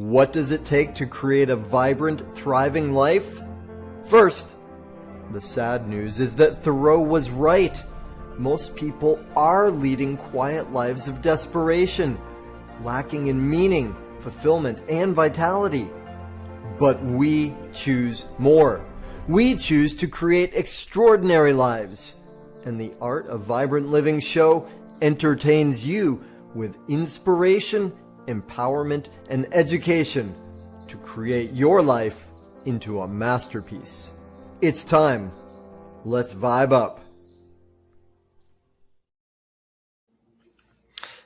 What does it take to create a vibrant, thriving life? First, the sad news is that Thoreau was right. Most people are leading quiet lives of desperation, lacking in meaning, fulfillment, and vitality. But we choose more. We choose to create extraordinary lives. And the Art of Vibrant Living show entertains you with inspiration, empowerment, and education to create your life into a masterpiece. It's time. Let's vibe up.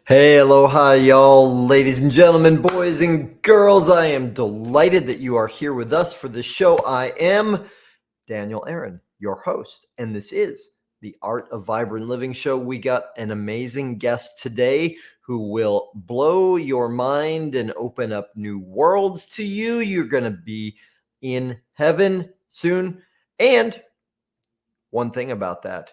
Hey, aloha, y'all, ladies and gentlemen, boys and girls. I am delighted that you are here with us for the show. I am Daniel Aaron, your host, and this is the Art of Vibrant Living show. We got an amazing guest today who will blow your mind and open up new worlds to you. You're going to be in heaven soon. And one thing about that,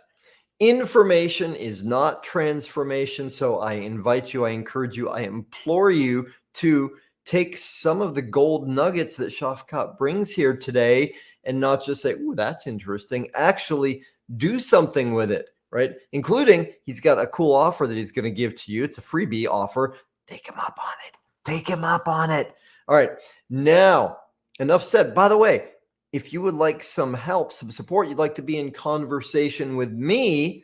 information is not transformation. So I invite you, I encourage you, I implore you to take some of the gold nuggets that Shafqat brings here today and not just say, "Ooh, that's interesting." Actually do something with it, right? Including, he's got a cool offer that he's going to give to you. It's a freebie offer. Take him up on it. Take him up on it. All right. Now, enough said. By the way, if you would like some help, some support, you'd like to be in conversation with me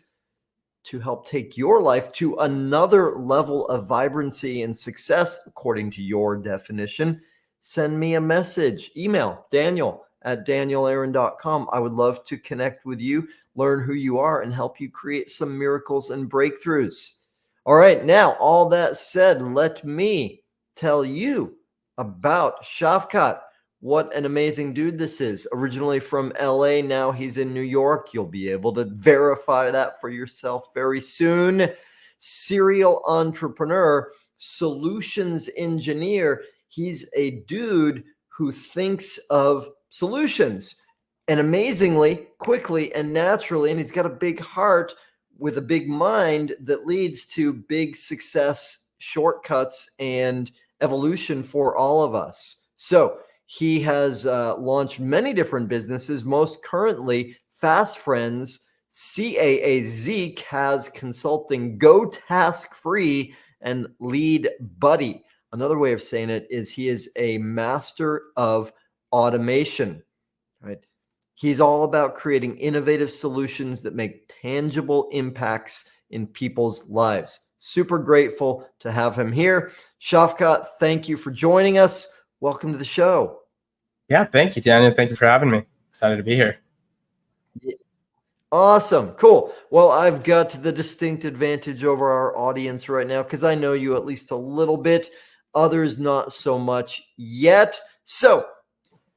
to help take your life to another level of vibrancy and success, according to your definition, send me a message. Email daniel@danielaaron.com. I would love to connect with you, learn who you are, and help you create some miracles and breakthroughs. All right, now, all that said, let me tell you about Shafqat. What an amazing dude this is. Originally from LA, now he's in New York. You'll be able to verify that for yourself very soon. Serial entrepreneur, solutions engineer. He's a dude who thinks of solutions, and amazingly, quickly and naturally, and he's got a big heart with a big mind that leads to big success, shortcuts, and evolution for all of us. So he has launched many different businesses, most currently FestFriends, CAAZ Consulting, Go Task Free, and LeadBuddy. Another way of saying it is he is a master of automation, right? He's all about creating innovative solutions that make tangible impacts in people's lives. Super grateful to have him here. Shafqat, thank you for joining us. Welcome to the show. Yeah, thank you, Daniel. Thank you for having me. Excited to be here. Awesome. Cool. Well, I've got the distinct advantage over our audience right now because I know you at least a little bit, others not so much yet. So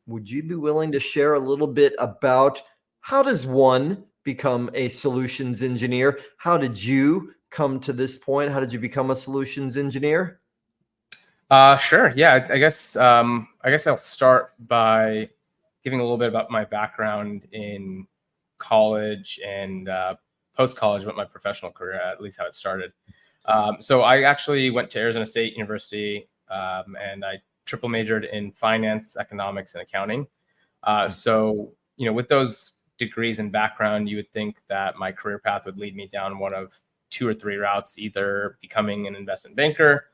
would you be willing to share a little bit about how does one become a solutions engineer? How did you come to this point? How did you become a solutions engineer? Sure. Yeah, I guess I'll start by giving a little bit about my background in college and post-college, what my professional career, at least how it started. So I actually went to Arizona State University and I triple majored in finance, economics, and accounting. So, with those degrees and background, you would think that my career path would lead me down one of two or three routes, either becoming an investment banker,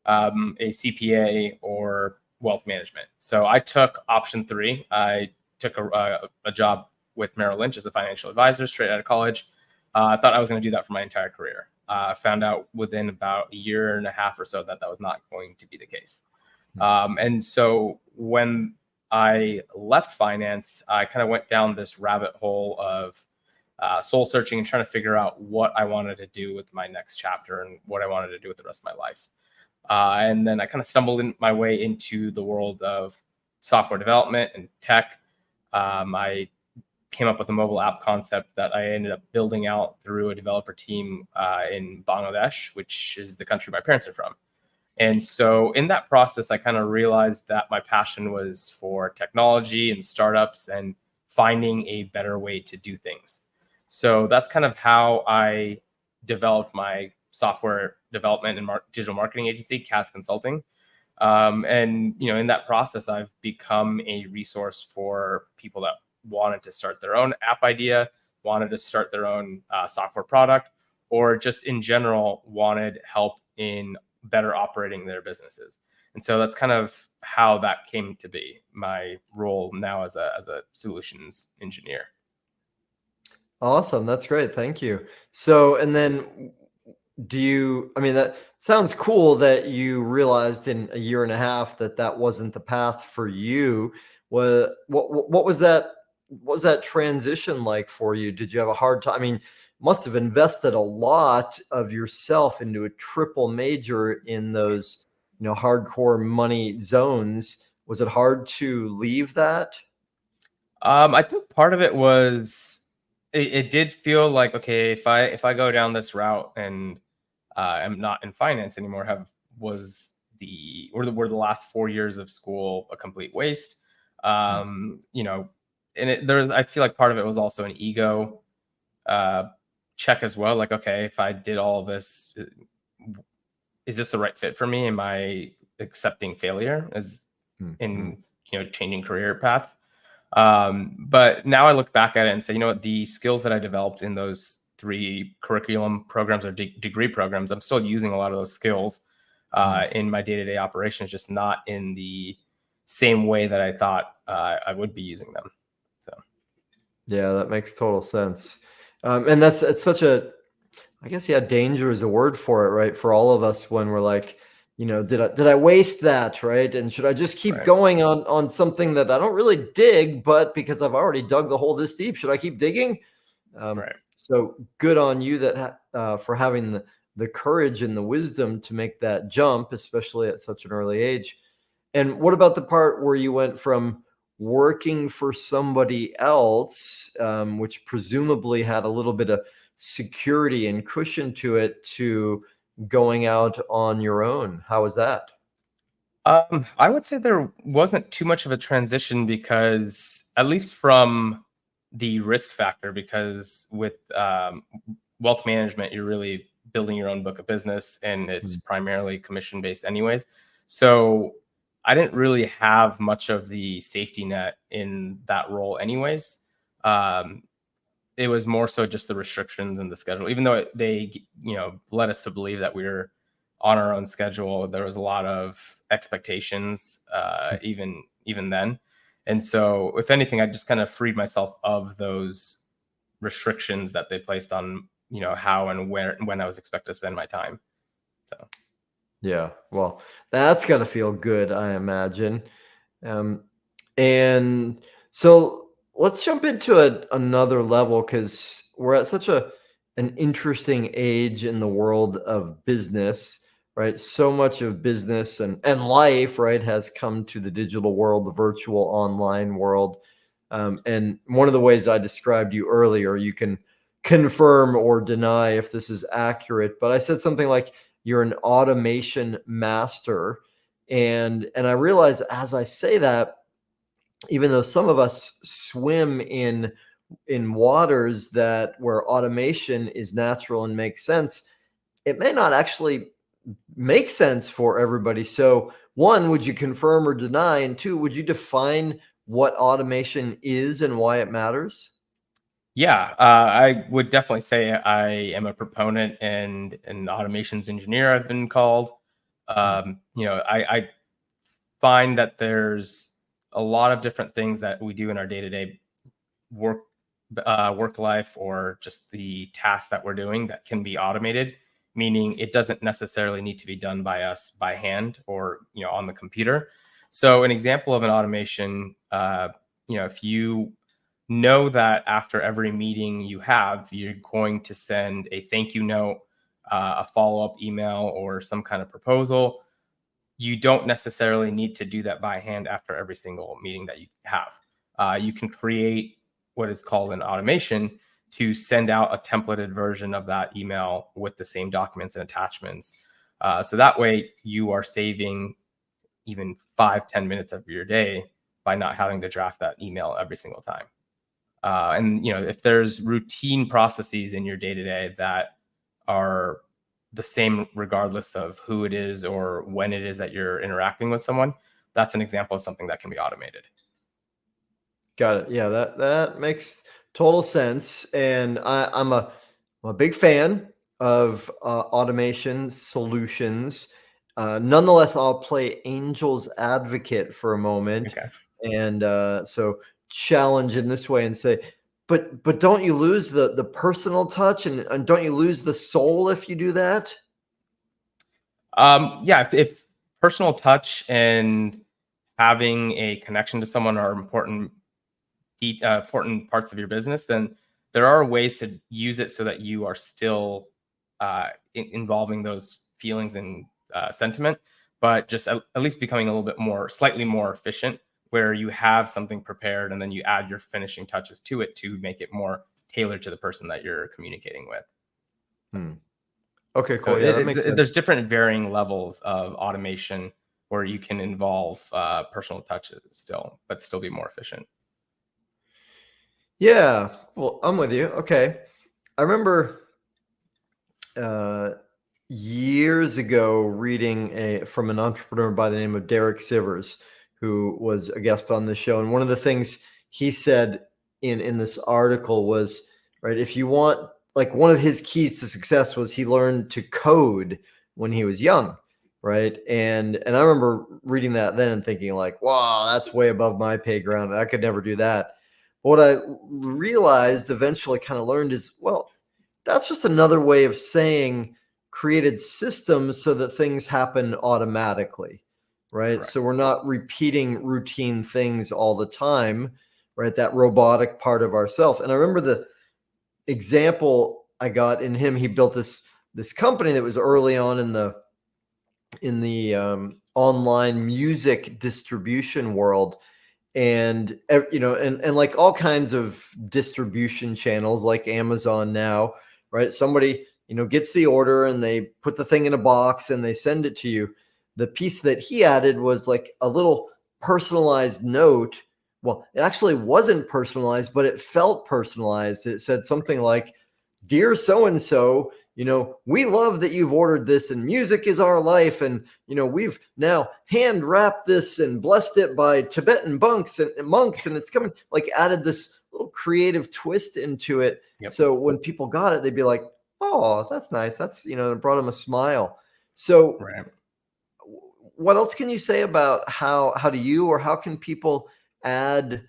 a CPA, or wealth management. So I took option 3. I took a job with Merrill Lynch as a financial advisor straight out of college. I thought I was going to do that for my entire career. Found out within about a year and a half or so that was not going to be the case. And so when I left finance, I kind of went down this rabbit hole of soul searching and trying to figure out what I wanted to do with my next chapter and what I wanted to do with the rest of my life. And then I kind of stumbled my way into the world of software development and tech. I came up with a mobile app concept that I ended up building out through a developer team in Bangladesh, which is the country my parents are from. And so in that process, I kind of realized that my passion was for technology and startups and finding a better way to do things. So that's kind of how I developed my software development and digital marketing agency, CAAZ Consulting. And in that process, I've become a resource for people that wanted to start their own app idea, wanted to start their own software product, or just in general wanted help in better operating their businesses. And so that's kind of how that came to be, my role now as a solutions engineer. Awesome. That's great. Thank you. So, and then I mean, that sounds cool that you realized in a year and a half that that wasn't the path for you. What was that? What was that transition like for you? Did you have a hard time? I mean, must have invested a lot of yourself into a triple major in those, hardcore money zones. Was it hard to leave that? I think part of it was it did feel like, okay, if I go down this route and I'm not in finance anymore, were the last 4 years of school a complete waste? And I feel like part of it was also an ego uh, check as well. Like, okay, if I did all of this, is this the right fit for me? Am I accepting failure as in changing career paths? But now I look back at it and say, what, the skills that I developed in those 3 curriculum programs or degree programs, I'm still using a lot of those skills in my day-to-day operations, just not in the same way that I thought I would be using them. So, yeah, that makes total sense. And it's such a, I guess, yeah, danger is a word for it, right? For all of us when we're like, did I waste that, right? And should I just keep right. going on something that I don't really dig, but because I've already dug the hole this deep, should I keep digging? Right. So good on you for having the courage and the wisdom to make that jump, especially at such an early age. And what about the part where you went from working for somebody else, which presumably had a little bit of security and cushion to it, to going out on your own? How was that? I would say there wasn't too much of a transition because, at least from the risk factor, because with wealth management, you're really building your own book of business and it's primarily commission based anyways. So I didn't really have much of the safety net in that role anyways. It was more so just the restrictions and the schedule, even though they led us to believe that we were on our own schedule. There was a lot of expectations even then. And so if anything, I just kind of freed myself of those restrictions that they placed on, how and where and when I was expected to spend my time. So, yeah, well, that's got to feel good, I imagine. And so let's jump into another level, because we're at such an interesting age in the world of business, right? So much of business and life, right, has come to the digital world, the virtual online world. And one of the ways I described you earlier, you can confirm or deny if this is accurate, but I said something like you're an automation master. And I realize as I say that, even though some of us swim in waters that where automation is natural and makes sense, it may not actually make sense for everybody. So, one, would you confirm or deny? And two, would you define what automation is and why it matters? yeah, I would definitely say I am a proponent and an automations engineer, I've been called. I find that there's a lot of different things that we do in our day-to-day work work life, or just the tasks that we're doing, that can be automated, meaning it doesn't necessarily need to be done by us by hand or on the computer. So an example of an automation, if you know that after every meeting you have, you're going to send a thank you note, a follow-up email, or some kind of proposal, you don't necessarily need to do that by hand after every single meeting that you have. You can create what is called an automation to send out a templated version of that email with the same documents and attachments. So that way you are saving even 5-10 minutes of your day by not having to draft that email every single time. And if there's routine processes in your day-to-day that are the same regardless of who it is or when it is that you're interacting with someone. That's an example of something that can be automated. Got it. Yeah, that makes total sense. And I'm a big fan of automation solutions. Nonetheless, I'll play angel's advocate for a moment, Okay. and so challenge in this way and say, but don't you lose the personal touch, and don't you lose the soul if you do that? Yeah, if personal touch and having a connection to someone are important parts of your business, then there are ways to use it so that you are still involving those feelings and sentiment, but just at least becoming a little bit more, slightly more efficient, where you have something prepared and then you add your finishing touches to it to make it more tailored to the person that you're communicating with. Hmm. Okay, So cool. Yeah, that makes sense. there's different varying levels of automation where you can involve personal touches still, but still be more efficient. Yeah, well, I'm with you. Okay. I remember uh, years ago reading from an entrepreneur by the name of Derek Sivers, who was a guest on the show. And one of the things he said in this article was, right, if you want, like, one of his keys to success was he learned to code when he was young, right? And I remember reading that then and thinking like, wow, that's way above my pay ground. I could never do that. What I realized eventually kind of learned is, well, that's just another way of saying created systems so that things happen automatically, right? Correct. So we're not repeating routine things all the time, right? That robotic part of ourself. And I remember the example I got in him. He built this company that was early on in the online music distribution world, and and like all kinds of distribution channels like Amazon now, right? Somebody gets the order and they put the thing in a box and they send it to you. The piece that he added was like a little personalized note. Well, it actually wasn't personalized, but it felt personalized. It said something like, dear so and so, we love that you've ordered this, and music is our life, and we've now hand wrapped this and blessed it by Tibetan monks, and it's coming, like, added this little creative twist into it. Yep. So when people got it, they'd be like, oh, that's nice. That's, it brought them a smile. So Right. what else can you say about how do you, or how can people add,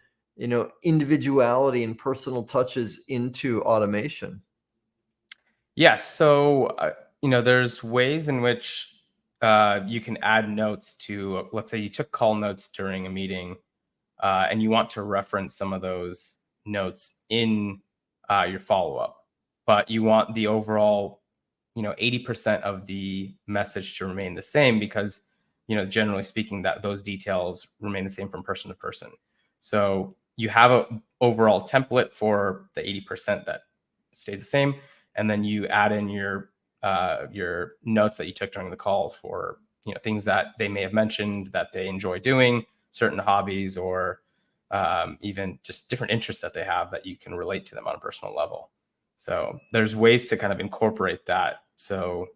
individuality and personal touches into automation? Yes. So, there's ways in which you can add notes to, let's say you took call notes during a meeting and you want to reference some of those notes in your follow up, but you want the overall, 80% of the message to remain the same because, generally speaking, that those details remain the same from person to person. So you have a overall template for the 80% that stays the same, and then you add in your notes that you took during the call for things that they may have mentioned that they enjoy doing, certain hobbies, or even just different interests that they have that you can relate to them on a personal level. So there's ways to kind of incorporate that. So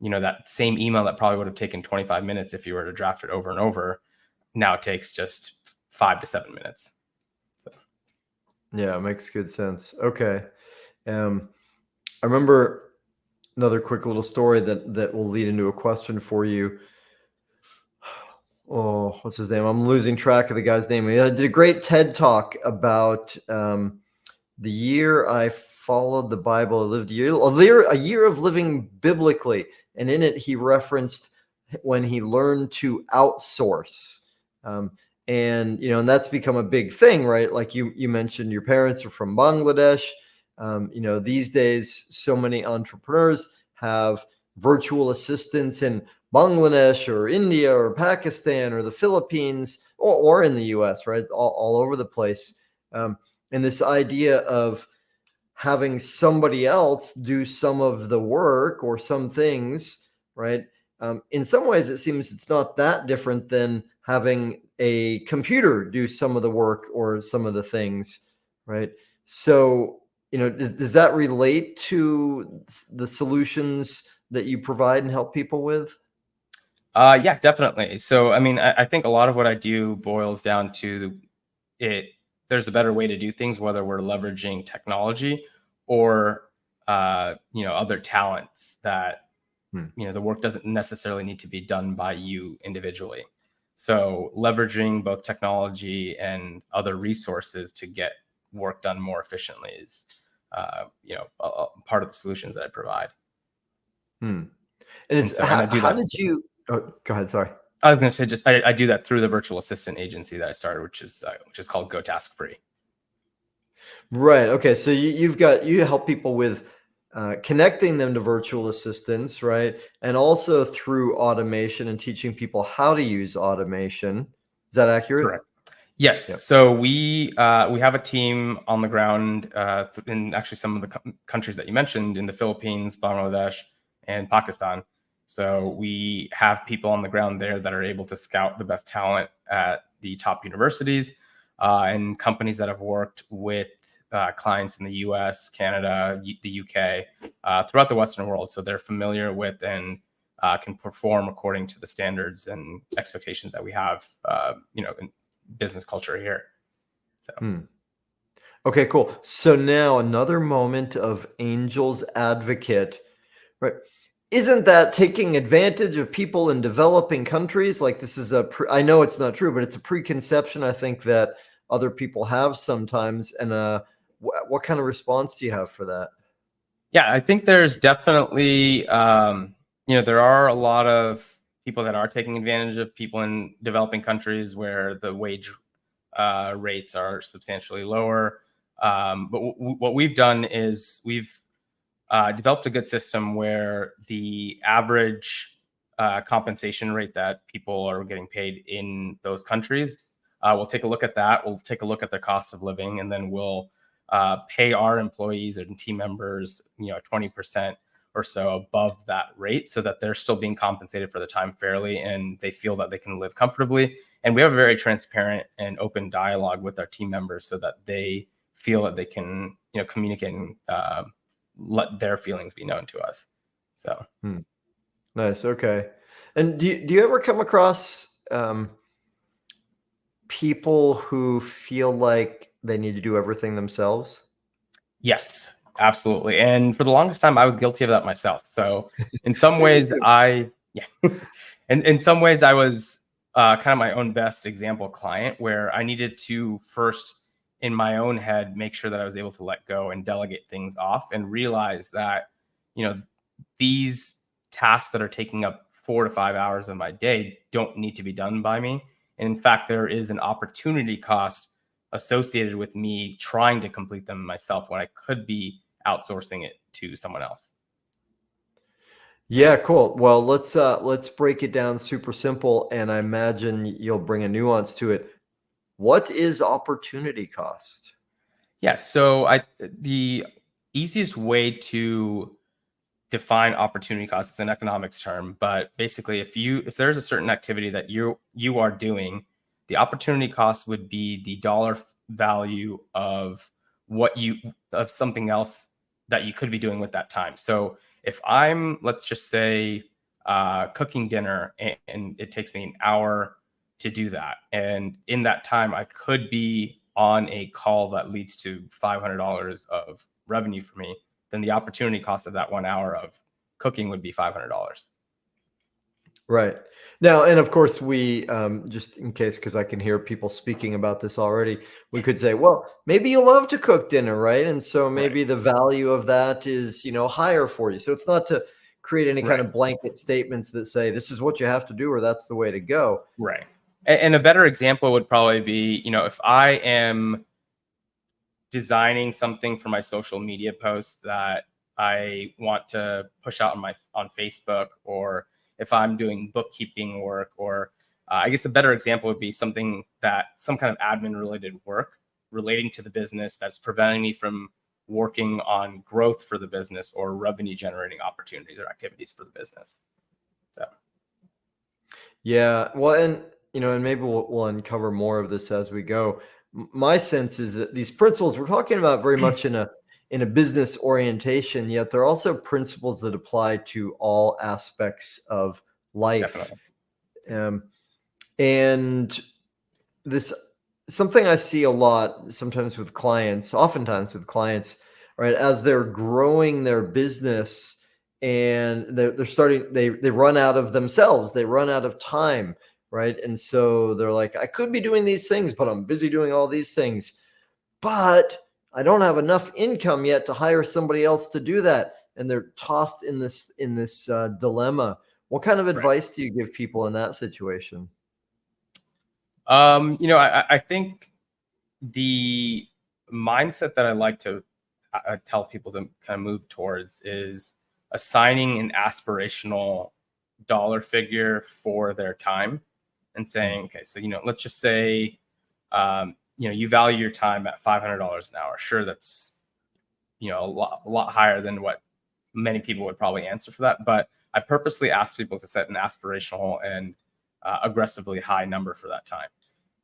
that same email that probably would have taken 25 minutes if you were to draft it over and over now takes just 5 to 7 minutes. So. Yeah, it makes good sense. Okay. I remember another quick little story that will lead into a question for you. Oh, what's his name? I'm losing track of the guy's name. He did a great TED talk about the year I followed the Bible. I lived a year of living biblically, and in it he referenced when he learned to outsource. And that's become a big thing, right? Like you mentioned, your parents are from Bangladesh. These days, so many entrepreneurs have virtual assistants in Bangladesh or India or Pakistan or the Philippines or in the US, right? All over the place. And this idea of having somebody else do some of the work or some things, right? In some ways, it seems it's not that different than having a computer do some of the work or some of the things, right? So, does that relate to the solutions that you provide and help people with? Yeah, definitely. So, I mean, I think a lot of what I do boils down to it. There's a better way to do things, whether we're leveraging technology or, other talents that, Hmm. the work doesn't necessarily need to be done by you individually. So leveraging both technology and other resources to get work done more efficiently is, a part of the solutions that I provide. Hmm. And And it's so, and I do how that. did you? Oh, go ahead. Sorry. I was going to say, just I do that through the virtual assistant agency that I started, which is called Go Task Free. Right. Okay. So you help people with connecting them to virtual assistants, right? And also through automation and teaching people how to use automation. Is that accurate? Correct. Yes. Yep. So we have a team on the ground in actually some of the countries that you mentioned, in the Philippines, Bangladesh, and Pakistan. So we have people on the ground there that are able to scout the best talent at the top universities and companies that have worked with clients in the U.S., Canada, the U.K., throughout the Western world. So they're familiar with and can perform according to the standards and expectations that we have, in business culture here. So. Hmm. Okay, cool. So now another moment of angel's advocate, right? Isn't that taking advantage of people in developing countries? Like this is I know it's not true, but it's a preconception I think that other people have sometimes. And what kind of response do you have for that? Yeah, I think there's definitely, there are a lot of people that are taking advantage of people in developing countries where the wage rates are substantially lower. But what we've done is we've developed a good system where the average compensation rate that people are getting paid in those countries, we'll take a look at that. We'll take a look at their cost of living, and then we'll pay our employees and team members, 20% or so above that rate, so that they're still being compensated for the time fairly and they feel that they can live comfortably. And we have a very transparent and open dialogue with our team members so that they feel that they can, communicate and let their feelings be known to us. So. Nice. Okay. And do you ever come across people who feel like they need to do everything themselves? Yes, absolutely. And for the longest time, I was guilty of that myself. So in some Yeah, me ways, too. yeah, and in some ways, I was kind of my own best example client, where I needed to first, in my own head, make sure that I was able to let go and delegate things off, and realize that, you know, these tasks that are taking up 4 to 5 hours of my day don't need to be done by me. And in fact, there is an opportunity cost associated with me trying to complete them myself when I could be outsourcing it to someone else. Yeah, cool. Well, let's break it down super simple, and I imagine you'll bring a nuance to it. What is opportunity cost? Yeah. So the easiest way to define opportunity cost is an economics term, but basically, if there's a certain activity that you are doing, the opportunity cost would be the dollar value of of something else that you could be doing with that time. So if I'm, let's just say, cooking dinner, and it takes me an hour to do that, and in that time I could be on a call that leads to $500 of revenue for me, then the opportunity cost of that 1 hour of cooking would be $500. Right. Now, and of course, we just in case, because I can hear people speaking about this already, we could say, well, maybe you love to cook dinner, right? And so Right. maybe the value of that is, higher for you. So it's not to create any kind Right. of blanket statements that say this is what you have to do or that's the way to go. Right. And a better example would probably be, if I am designing something for my social media posts that I want to push out on Facebook, or if I'm doing bookkeeping work, or I guess the better example would be some kind of admin related work relating to the business that's preventing me from working on growth for the business or revenue generating opportunities or activities for the business. So. Yeah. Well, and maybe we'll uncover more of this as we go. My sense is that these principles we're talking about very much in in a business orientation, yet they're also principles that apply to all aspects of life. Definitely. And this something I see a lot sometimes with clients, oftentimes with clients, right? As they're growing their business and they're starting, they run out of themselves, they run out of time, right? And so they're like, I could be doing these things, but I'm busy doing all these things. But I don't have enough income yet to hire somebody else to do that. And they're tossed in this dilemma. What kind of advice do you give people in that situation? I think the mindset that I like to tell people to kind of move towards is assigning an aspirational dollar figure for their time and saying, okay, so, let's just say, you value your time at $500 an hour. Sure, that's, a lot higher than what many people would probably answer for that. But I purposely ask people to set an aspirational and aggressively high number for that time.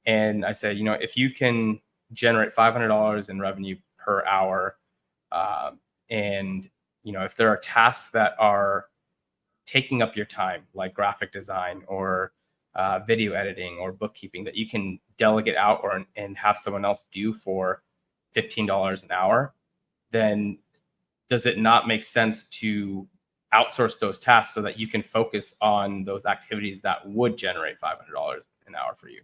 And I say, if you can generate $500 in revenue per hour, and, if there are tasks that are taking up your time, like graphic design or video editing or bookkeeping, that you can delegate out and have someone else do for $15 an hour, then does it not make sense to outsource those tasks so that you can focus on those activities that would generate $500 an hour for you?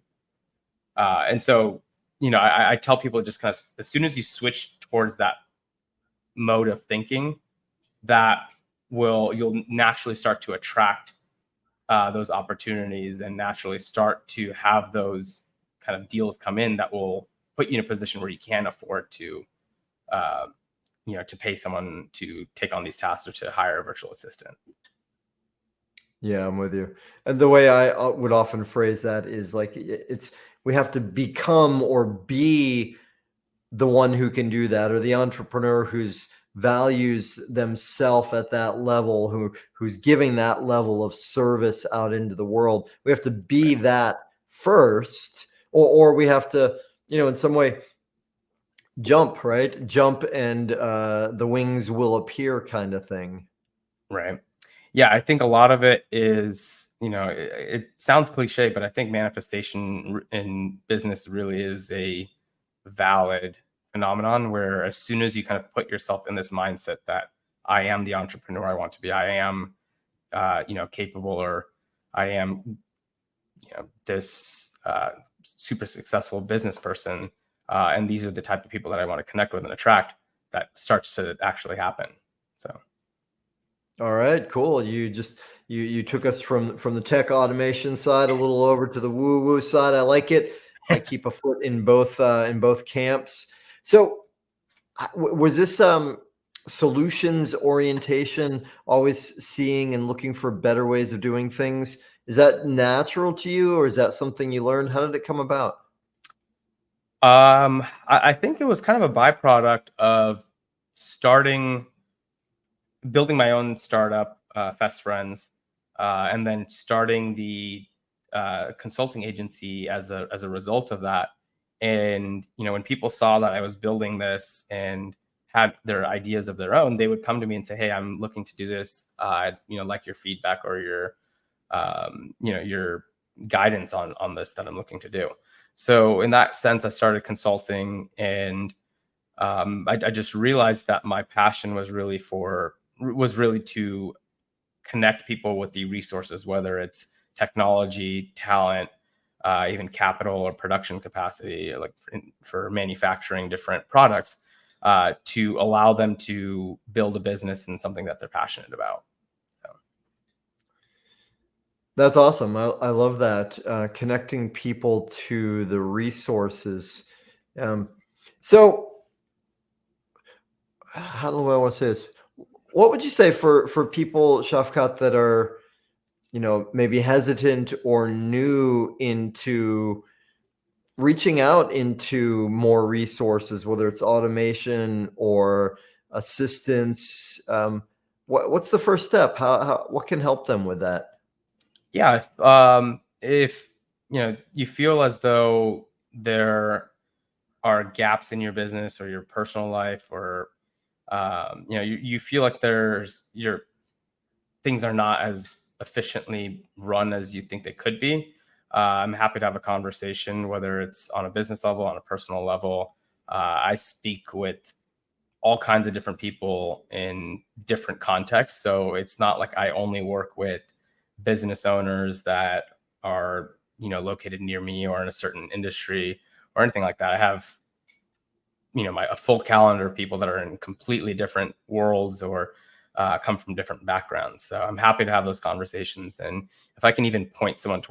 And so, I tell people just kind of, as soon as you switch towards that mode of thinking, you'll naturally start to attract those opportunities and naturally start to have those kind of deals come in that will put you in a position where you can afford to, to pay someone to take on these tasks or to hire a virtual assistant. Yeah, I'm with you. And the way I would often phrase that is like, we have to become or be the one who can do that, or the entrepreneur who's values themselves at that level, who's giving that level of service out into the world. We have to be that first, or we have to, in some way jump, right? Jump and the wings will appear kind of thing. Right. Yeah, I think a lot of it is, it sounds cliche, but I think manifestation in business really is a valid phenomenon where as soon as you kind of put yourself in this mindset that I am the entrepreneur I want to be, I am, capable, or I am, this super successful business person, and these are the type of people that I want to connect with and attract, that starts to actually happen. So. All right, cool. You took us from the tech automation side a little over to the woo-woo side. I like it. I keep a foot in both camps. So was this solutions orientation, always seeing and looking for better ways of doing things? Is that natural to you, or is that something you learned? How did it come about? I think it was kind of a byproduct of building my own startup, FestFriends, and then starting the consulting agency as a result of that. And when people saw that I was building this and had their ideas of their own, they would come to me and say, "Hey, I'm looking to do this. Like your feedback or your guidance on this that I'm looking to do." So in that sense, I started consulting, and I just realized that my passion was really to connect people with the resources, whether it's technology, talent, even capital or production capacity, like for manufacturing different products, to allow them to build a business in something that they're passionate about. So. That's awesome. I love that, connecting people to the resources. So how do I want to say this? What would you say for people, Shafqat, that are, maybe hesitant or new into reaching out into more resources, whether it's automation or assistance? What's the first step? What can help them with that? Yeah, if you feel as though there are gaps in your business or your personal life, or you feel like your things are not as efficiently run as you think they could be. I'm happy to have a conversation, whether it's on a business level, on a personal level. I speak with all kinds of different people in different contexts. So it's not like I only work with business owners that are, located near me or in a certain industry or anything like that. I have, a full calendar of people that are in completely different worlds or come from different backgrounds. So I'm happy to have those conversations. And if I can even point someone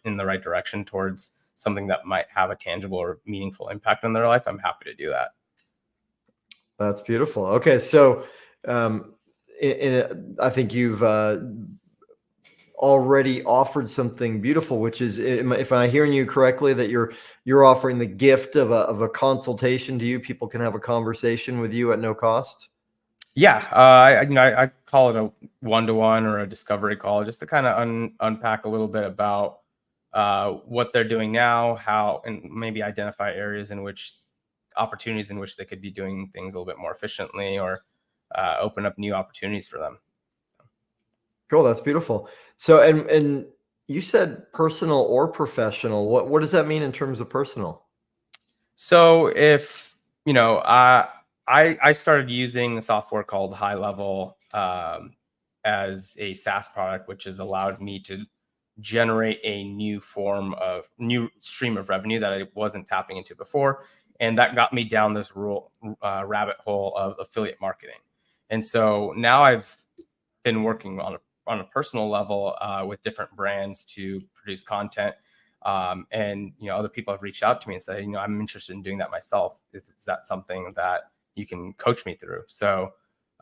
in the right direction towards something that might have a tangible or meaningful impact on their life, I'm happy to do that. That's beautiful. Okay, so I think you've already offered something beautiful, which is, if I'm hearing you correctly, that you're offering the gift of a consultation to you. People can have a conversation with you at no cost. Yeah, I call it a one-to-one or a discovery call, just to kind of unpack a little bit about what they're doing now, how, and maybe identify opportunities in which they could be doing things a little bit more efficiently, or open up new opportunities for them. Cool, that's beautiful. So, and you said personal or professional. What does that mean in terms of personal? So if I started using a software called High Level as a SaaS product, which has allowed me to generate a new stream of revenue that I wasn't tapping into before, and that got me down this rabbit hole of affiliate marketing. And so now I've been working on a personal level with different brands to produce content. And other people have reached out to me and said, I'm interested in doing that myself. Is that something that you can coach me through? So,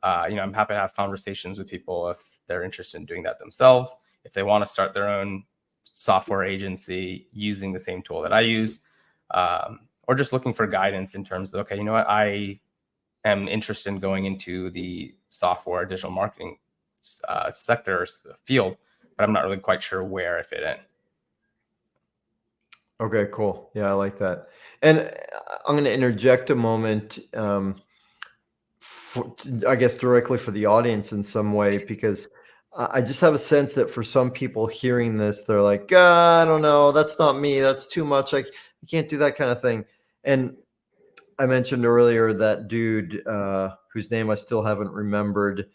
I'm happy to have conversations with people if they're interested in doing that themselves, if they want to start their own software agency using the same tool that I use, or just looking for guidance in terms of, okay, you know what, I am interested in going into the software digital marketing sector or field, but I'm not really quite sure where I fit in. Okay, cool. Yeah, I like that. And I'm going to interject a moment, I guess directly for the audience in some way, because I just have a sense that for some people hearing this, they're like, I don't know, that's not me. That's too much. I can't do that kind of thing. And I mentioned earlier that dude whose name I still haven't remembered,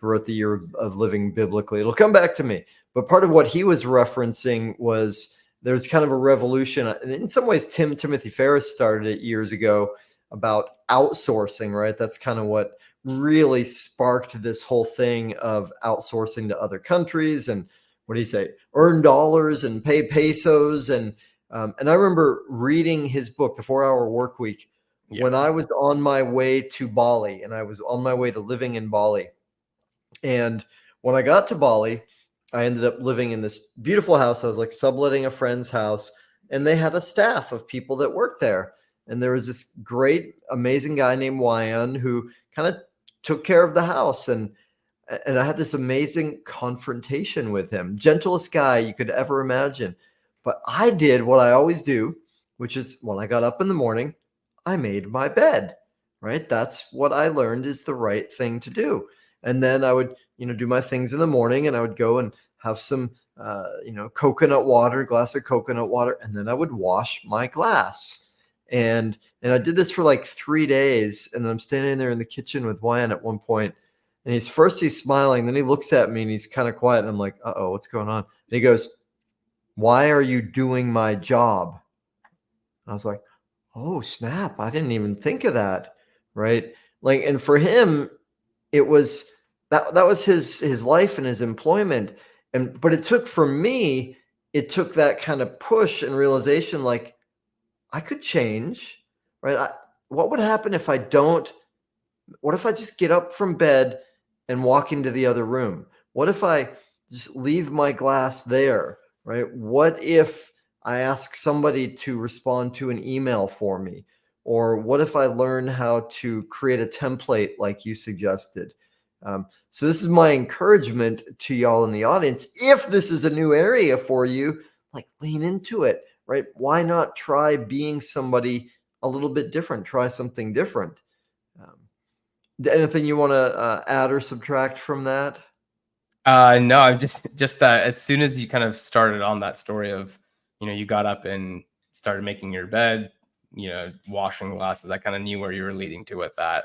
who wrote The Year of Living Biblically. It'll come back to me. But part of what he was referencing was there's kind of a revolution. In some ways, Timothy Ferriss started it years ago about outsourcing, right? That's kind of what really sparked this whole thing of outsourcing to other countries. And what do you say? Earn dollars and pay pesos. And I remember reading his book, The 4-Hour Workweek, when I was on my way to Bali, and I was on my way to living in Bali. And when I got to Bali, I ended up living in this beautiful house. I was like subletting a friend's house, and they had a staff of people that worked there. And there was this great, amazing guy named Wyan who kind of took care of the house. And I had this amazing confrontation with him. Gentlest guy you could ever imagine. But I did what I always do, which is when I got up in the morning, I made my bed, right? That's what I learned is the right thing to do. And then I would, do my things in the morning, and I would go and have some, coconut water, glass of coconut water, and then I would wash my glass. And I did this for like 3 days, and then I'm standing there in the kitchen with Wyan at one point, and he's smiling, then he looks at me and he's kind of quiet, and I'm like, uh-oh, what's going on? And he goes, why are you doing my job? I was like, oh, snap. I didn't even think of that. Right. Like, and for him, it was that was his life and his employment. But it took, for me, it took that kind of push and realization, like I could change, right? What would happen if what if I just get up from bed and walk into the other room? What if I just leave my glass there, right? What if I ask somebody to respond to an email for me? Or what if I learn how to create a template like you suggested? So this is my encouragement to y'all in the audience. If this is a new area for you, like lean into it, right? Why not try being somebody a little bit different? Try something different. Anything you want to add or subtract from that? No, I'm just that as soon as you kind of started on that story of, you got up and started making your bed, washing glasses, I kind of knew where you were leading to with that.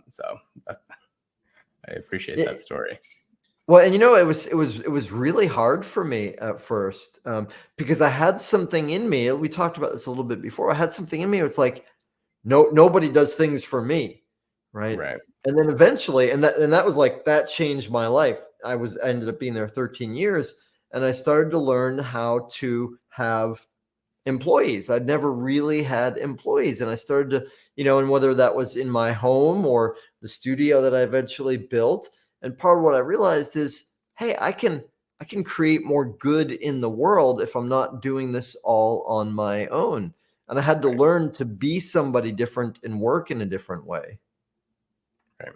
So I appreciate Yeah. that story. Well, and it was really hard for me at first, because I had something in me. We talked about this a little bit before. I had something in me. It was like, nobody does things for me, right? Right. And then eventually, and that was like, that changed my life. I ended up being there 13 years, and I started to learn how to have employees. I'd never really had employees, and I started to, and whether that was in my home or the studio that I eventually built. And part of what I realized is, hey, I can create more good in the world if I'm not doing this all on my own. And I had to Right. learn to be somebody different and work in a different way. Right.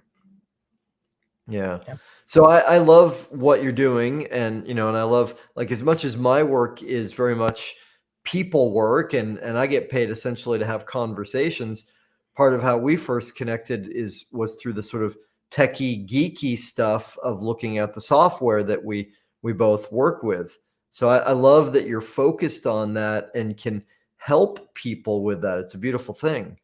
Yeah. Yeah. So I love what you're doing, and I love, like, as much as my work is very much people work, and I get paid essentially to have conversations. Part of how we first connected was through the sort of techie geeky stuff of looking at the software that we both work with. So I love that you're focused on that and can help people with that. It's a beautiful thing.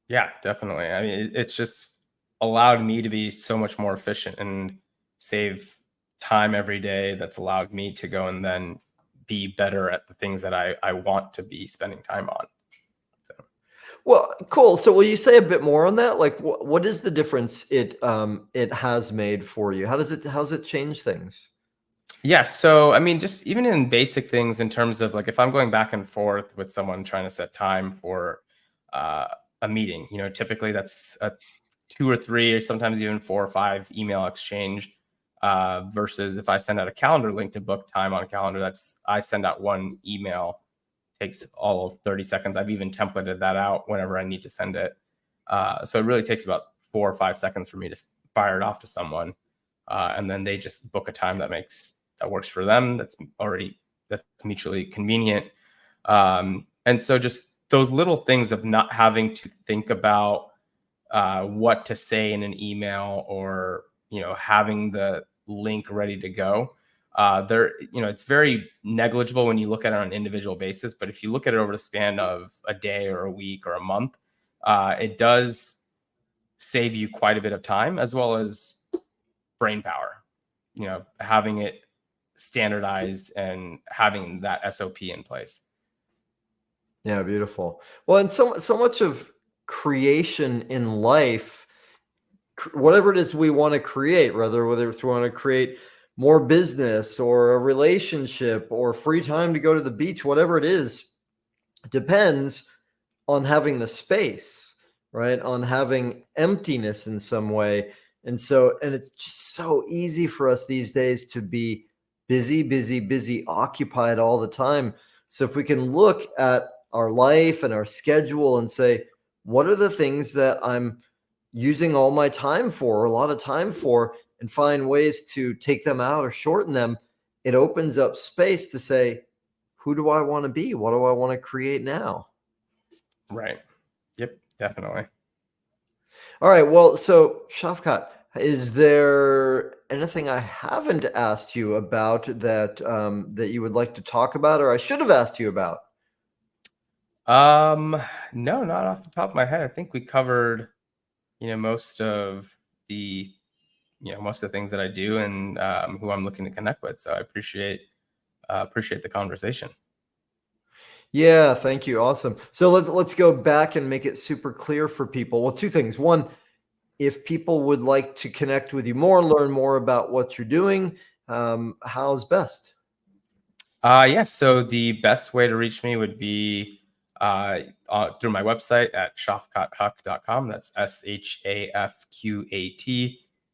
Yeah, definitely. I mean, it's just allowed me to be so much more efficient and save time every day. That's allowed me to go and then be better at the things that I want to be spending time on. So, Well, cool. So will you say a bit more on that? Like, what is the difference it has made for you? How's it change things? yeah. So, I mean, just even in basic things in terms of like if I'm going back and forth with someone trying to set time for uh, a meeting, typically that's a 2 or 3 or sometimes even 4 or 5 email exchange versus if I send out a calendar link to book time on a calendar, I send out one email, takes all of 30 seconds. I've even templated that out whenever I need to send it. So it really takes about 4 or 5 seconds for me to fire it off to someone. And then they just book a time that works for them. That's mutually convenient. And so just those little things of not having to think about what to say in an email or having the link ready to go, it's very negligible when you look at it on an individual basis, but if you look at it over the span of a day or a week or a month, it does save you quite a bit of time as well as brain power, having it standardized and having that SOP in place. Yeah, beautiful. Well, and so much of creation in life, whatever it is we want to create, whether it's we want to create more business or a relationship or free time to go to the beach, whatever it is, depends on having the space, right? On having emptiness in some way. And it's just so easy for us these days to be busy, busy, busy, occupied all the time. So if we can look at our life and our schedule and say, what are the things that I'm using all my time for, a lot of time for, and find ways to take them out or shorten them, it opens up space to say, who do I want to be? What do I want to create now? Right. Yep, definitely. All right. Well, so Shafqat, is there anything I haven't asked you about that you would like to talk about, or I should have asked you about? Um, no, not off the top of my head. I think we covered, most of the, most of the things that I do and who I'm looking to connect with. So I appreciate the conversation. Yeah, thank you. Awesome. So let's go back and make it super clear for people. Well, two things. One, if people would like to connect with you more, learn more about what you're doing, how's best? Yeah. So the best way to reach me would be through my website at shafqathuq.com. That's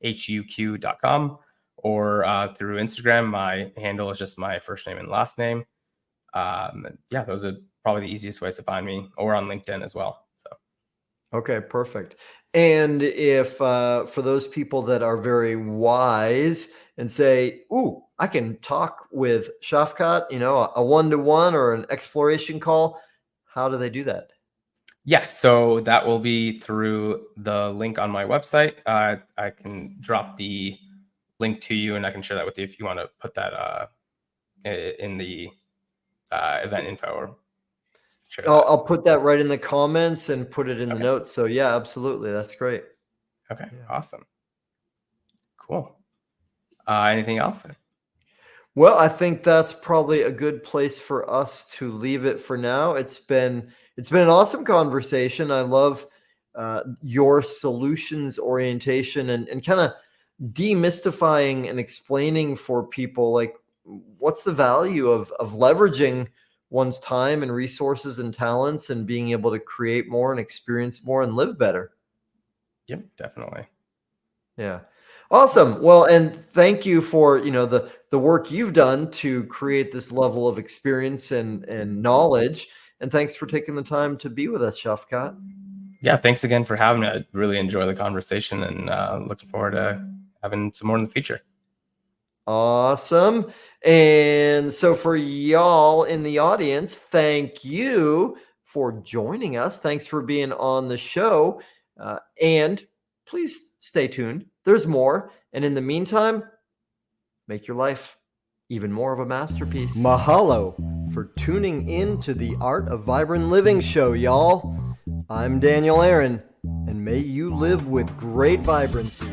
SHAFQATHUQ.com. Or through Instagram, my handle is just my first name and last name. Yeah, those are probably the easiest ways to find me, or on LinkedIn as well. So, Okay, perfect. And if for those people that are very wise and say, "Ooh, I can talk with Shafqat," a one-to-one or an exploration call, how do they do that? Yeah, so that will be through the link on my website. I can drop the link to you, and I can share that with you if you want to put that in the event info or share that. I'll put that right in the comments and put it in the Okay. notes. So yeah, absolutely. That's great. Okay. Yeah. Awesome. Cool. Anything else? Well, I think that's probably a good place for us to leave it for now. It's been an awesome conversation. I love your solutions orientation and kind of demystifying and explaining for people like what's the value of leveraging one's time and resources and talents and being able to create more and experience more and live better. Yep, definitely. Yeah. Awesome. Well, and thank you for, the work you've done to create this level of experience and knowledge. And thanks for taking the time to be with us, Shafqat. Yeah, thanks again for having me. I really enjoy the conversation and looking forward to having some more in the future. Awesome. And so for y'all in the audience, thank you for joining us. Thanks for being on the show. And please stay tuned. There's more. And in the meantime, make your life even more of a masterpiece. Mahalo for tuning in to the Art of Vibrant Living show, y'all. I'm Daniel Aaron, and may you live with great vibrancy.